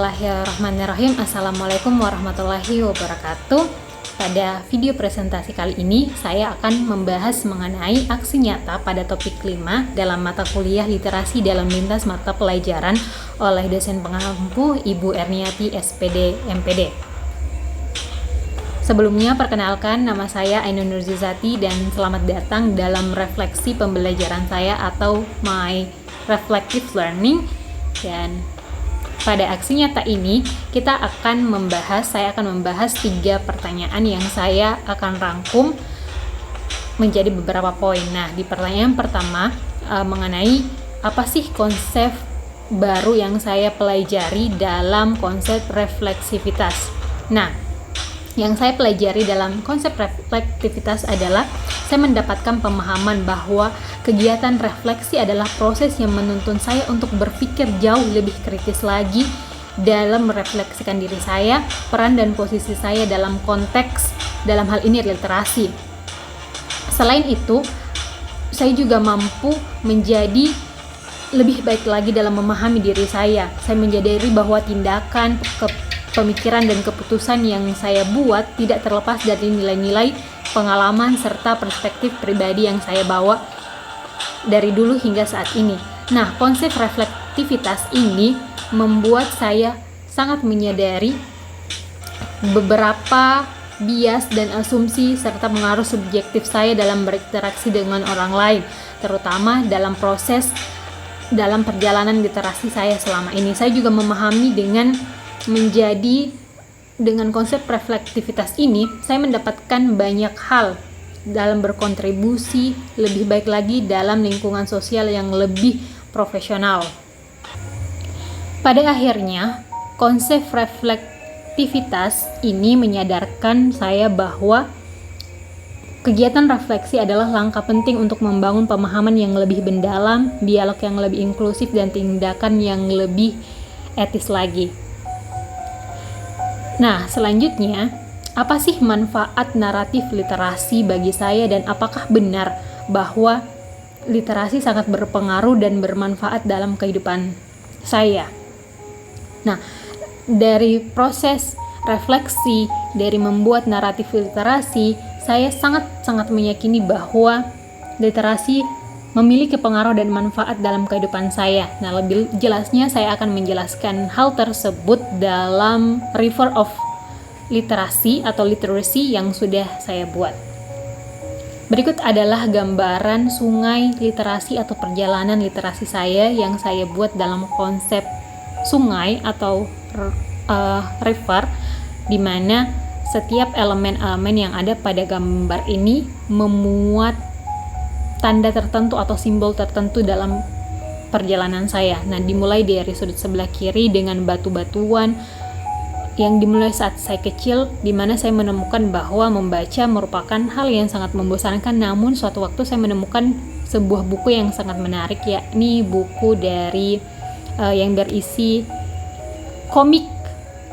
Bismillahirrahmanirrahim. Assalamualaikum warahmatullahi wabarakatuh. Pada video presentasi kali ini, saya akan membahas mengenai aksi nyata pada topik 5 dalam mata kuliah literasi dalam lintas mata pelajaran oleh dosen pengampu Ibu Erniati SPD MPD. Sebelumnya, perkenalkan, nama saya Ainun Nurzizati dan selamat datang dalam refleksi pembelajaran saya atau My Reflective Learning. Dan pada aksi nyata ini, saya akan membahas 3 pertanyaan yang saya akan rangkum menjadi beberapa poin. Nah, di pertanyaan pertama mengenai apa sih konsep baru yang saya pelajari dalam konsep refleksivitas. Nah, yang saya pelajari dalam konsep refleksivitas adalah saya mendapatkan pemahaman bahwa kegiatan refleksi adalah proses yang menuntun saya untuk berpikir jauh lebih kritis lagi dalam merefleksikan diri saya, peran dan posisi saya dalam konteks, dalam hal ini literasi. Selain itu, saya juga mampu menjadi lebih baik lagi dalam memahami diri saya. Saya menyadari bahwa tindakan, pemikiran dan keputusan yang saya buat tidak terlepas dari nilai-nilai, pengalaman, serta perspektif pribadi yang saya bawa dari dulu hingga saat ini. Nah, konsep reflektivitas ini membuat saya sangat menyadari beberapa bias dan asumsi serta pengaruh subjektif saya dalam berinteraksi dengan orang lain, terutama dalam perjalanan literasi saya selama ini. Saya juga memahami dengan konsep reflektivitas ini, saya mendapatkan banyak hal dalam berkontribusi lebih baik lagi dalam lingkungan sosial yang lebih profesional. Pada akhirnya, konsep reflektivitas ini menyadarkan saya bahwa kegiatan refleksi adalah langkah penting untuk membangun pemahaman yang lebih mendalam, dialog yang lebih inklusif, dan tindakan yang lebih etis lagi. Nah, selanjutnya, apa sih manfaat naratif literasi bagi saya dan apakah benar bahwa literasi sangat berpengaruh dan bermanfaat dalam kehidupan saya? Nah, dari proses refleksi, dari membuat naratif literasi, saya sangat meyakini bahwa literasi memiliki pengaruh dan manfaat dalam kehidupan saya. Nah, lebih jelasnya saya akan menjelaskan hal tersebut dalam River of Literasi atau Literacy yang sudah saya buat. Berikut adalah gambaran sungai literasi atau perjalanan literasi saya yang saya buat dalam konsep sungai atau river, di mana setiap elemen-elemen yang ada pada gambar ini memuat tanda tertentu atau simbol tertentu dalam perjalanan saya. Nah, dimulai dari sudut sebelah kiri dengan batu-batuan yang dimulai saat saya kecil, di mana saya menemukan bahwa membaca merupakan hal yang sangat membosankan. Namun suatu waktu saya menemukan sebuah buku yang sangat menarik, yakni buku dari yang berisi komik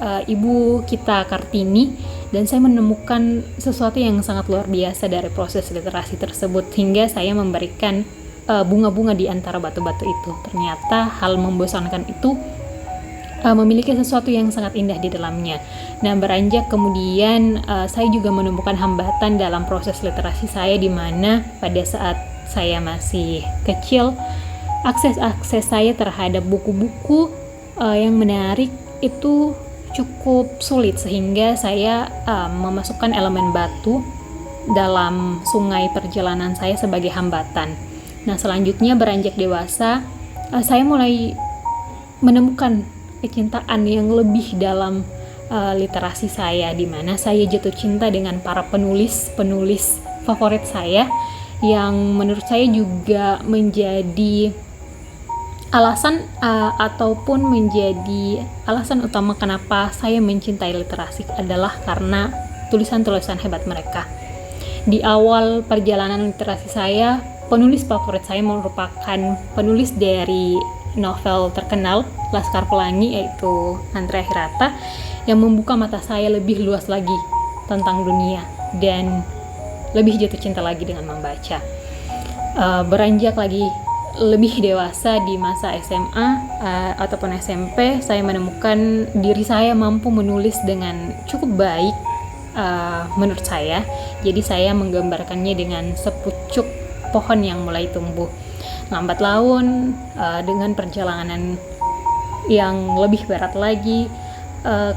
Ibu Kita Kartini, dan saya menemukan sesuatu yang sangat luar biasa dari proses literasi tersebut hingga saya memberikan bunga-bunga di antara batu-batu itu. Ternyata hal membosankan itu memiliki sesuatu yang sangat indah di dalamnya. Nah, beranjak kemudian saya juga menemukan hambatan dalam proses literasi saya, di mana pada saat saya masih kecil, akses saya terhadap buku-buku yang menarik itu cukup sulit, sehingga saya memasukkan elemen batu dalam sungai perjalanan saya sebagai hambatan. Nah, selanjutnya beranjak dewasa, saya mulai menemukan kecintaan yang lebih dalam literasi saya, di mana saya jatuh cinta dengan para penulis favorit saya yang menurut saya juga menjadi alasan ataupun menjadi alasan utama kenapa saya mencintai literasi adalah karena tulisan-tulisan hebat mereka. Di awal perjalanan literasi saya, penulis favorit saya merupakan penulis dari novel terkenal Laskar Pelangi, yaitu Andrea Hirata, yang membuka mata saya lebih luas lagi tentang dunia dan lebih jatuh cinta lagi dengan membaca. Beranjak lagi lebih dewasa di masa SMA ataupun SMP, saya menemukan diri saya mampu menulis dengan cukup baik menurut saya. Jadi saya menggambarkannya dengan sepucuk pohon yang mulai tumbuh lambat laun dengan perjalanan yang lebih berat lagi.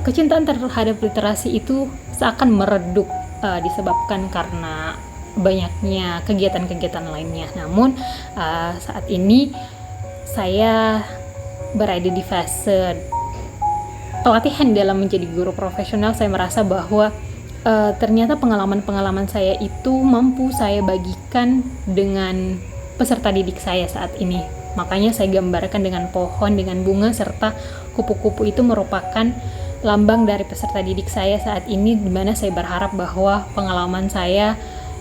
Kecintaan terhadap literasi itu seakan meredup disebabkan karena banyaknya kegiatan-kegiatan lainnya. Namun saat ini saya berada di fase pelatihan dalam menjadi guru profesional. Saya merasa bahwa ternyata pengalaman-pengalaman saya itu mampu saya bagikan dengan peserta didik saya saat ini. Makanya saya gambarkan dengan pohon, dengan bunga, serta kupu-kupu itu merupakan lambang dari peserta didik saya saat ini, di mana saya berharap bahwa pengalaman saya,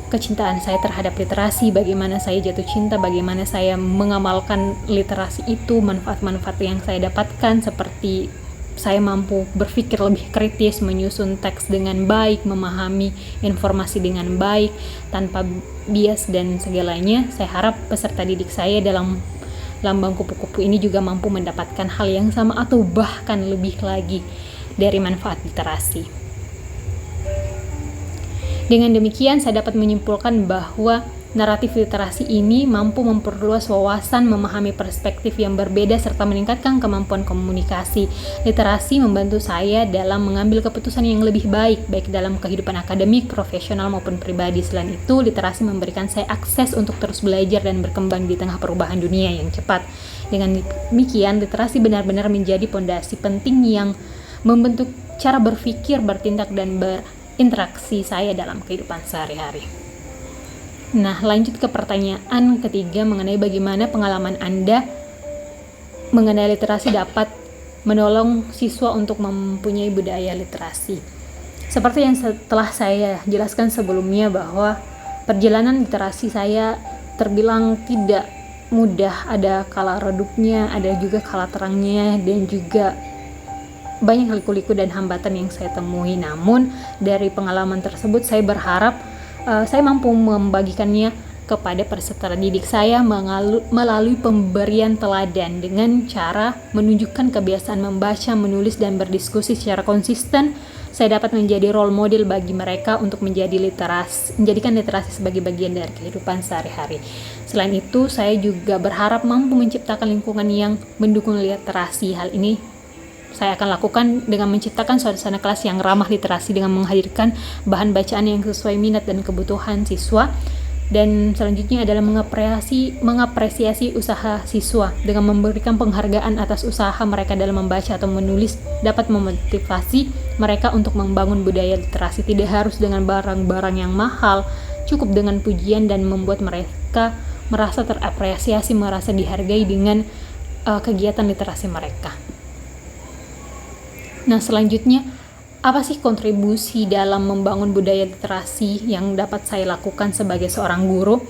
kecintaan saya terhadap literasi, bagaimana saya jatuh cinta, bagaimana saya mengamalkan literasi itu, manfaat-manfaat yang saya dapatkan seperti saya mampu berpikir lebih kritis, menyusun teks dengan baik, memahami informasi dengan baik tanpa bias dan segalanya. Saya harap peserta didik saya dalam lambang kupu-kupu ini juga mampu mendapatkan hal yang sama atau bahkan lebih lagi dari manfaat literasi. Dengan demikian, saya dapat menyimpulkan bahwa naratif literasi ini mampu memperluas wawasan, memahami perspektif yang berbeda, serta meningkatkan kemampuan komunikasi. Literasi membantu saya dalam mengambil keputusan yang lebih baik dalam kehidupan akademik, profesional, maupun pribadi. Selain itu, literasi memberikan saya akses untuk terus belajar dan berkembang di tengah perubahan dunia yang cepat. Dengan demikian, literasi benar-benar menjadi pondasi penting yang membentuk cara berpikir, bertindak, dan berinteraksi saya dalam kehidupan sehari-hari. Nah, lanjut ke pertanyaan ketiga mengenai bagaimana pengalaman Anda mengenai literasi dapat menolong siswa untuk mempunyai budaya literasi. Seperti yang telah saya jelaskan sebelumnya, bahwa perjalanan literasi saya terbilang tidak mudah, ada kala redupnya, ada juga kala terangnya, dan juga banyak liku-liku dan hambatan yang saya temui. Namun dari pengalaman tersebut saya berharap saya mampu membagikannya kepada peserta didik saya melalui pemberian teladan dengan cara menunjukkan kebiasaan membaca, menulis, dan berdiskusi secara konsisten. Saya dapat menjadi role model bagi mereka untuk menjadikan literasi sebagai bagian dari kehidupan sehari-hari. Selain itu, saya juga berharap mampu menciptakan lingkungan yang mendukung literasi. Hal ini saya akan lakukan dengan menciptakan suasana kelas yang ramah literasi dengan menghadirkan bahan bacaan yang sesuai minat dan kebutuhan siswa. Dan selanjutnya adalah mengapresiasi usaha siswa dengan memberikan penghargaan atas usaha mereka dalam membaca atau menulis, dapat memotivasi mereka untuk membangun budaya literasi. Tidak harus dengan barang-barang yang mahal, cukup dengan pujian dan membuat mereka merasa terapresiasi, merasa dihargai dengan kegiatan literasi mereka. Nah, selanjutnya, apa sih kontribusi dalam membangun budaya literasi yang dapat saya lakukan sebagai seorang guru?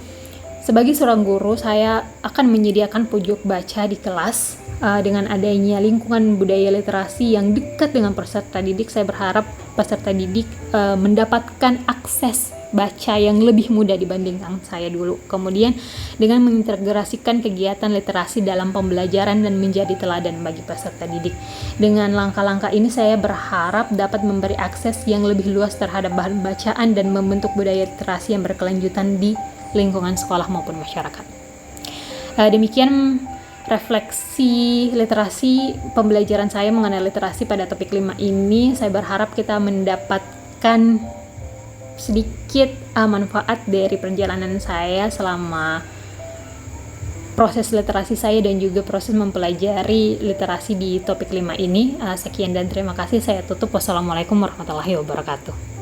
Sebagai seorang guru, saya akan menyediakan pojok baca di kelas. Dengan adanya lingkungan budaya literasi yang dekat dengan peserta didik, saya berharap peserta didik mendapatkan akses baca yang lebih mudah dibandingkan saya dulu. Kemudian dengan mengintegrasikan kegiatan literasi dalam pembelajaran dan menjadi teladan bagi peserta didik. Dengan langkah-langkah ini saya berharap dapat memberi akses yang lebih luas terhadap bahan bacaan dan membentuk budaya literasi yang berkelanjutan di lingkungan sekolah maupun masyarakat. Demikian refleksi literasi pembelajaran saya mengenai literasi pada topik 5 ini. Saya berharap kita mendapatkan sedikit manfaat dari perjalanan saya selama proses literasi saya dan juga proses mempelajari literasi di topik 5 ini. Sekian dan terima kasih. Saya tutup. Wassalamualaikum warahmatullahi wabarakatuh.